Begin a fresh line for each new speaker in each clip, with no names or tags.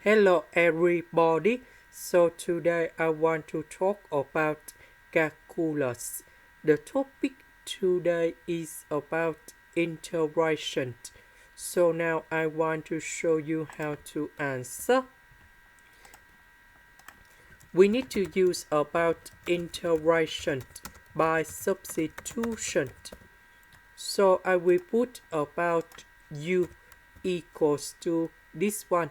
Hello everybody. So today I want to talk about calculus. The topic today is about integration. So now I want to show you how to answer. We need to use about integration by substitution. So I will put about u equals to this one.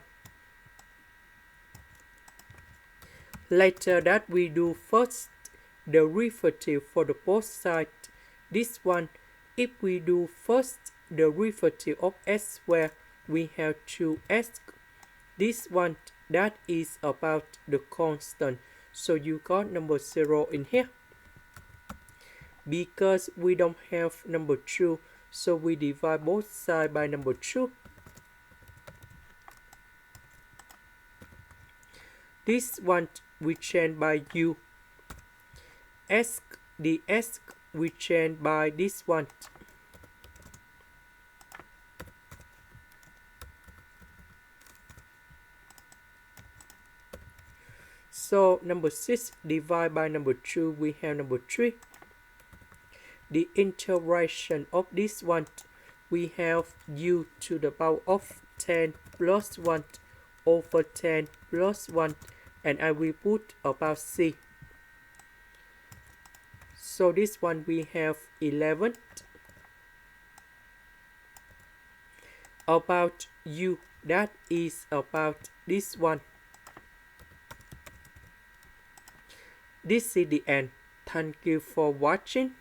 Later that we do first derivative for the both sides. This one, if we do first derivative of s squared, we have to ask this one, that is about the constant. So you got number 0 in here. Because we don't have number 2, so we divide both sides by number 2. This one we change by u. The s we change by this one. So number 6 divided by number 2, we have number 3. The integration of this one, we have u to the power of 10 plus 1 over 10 plus 1, and I will put about c. So this one we have 11 about u, that is about this one. This is the end. Thank you for watching.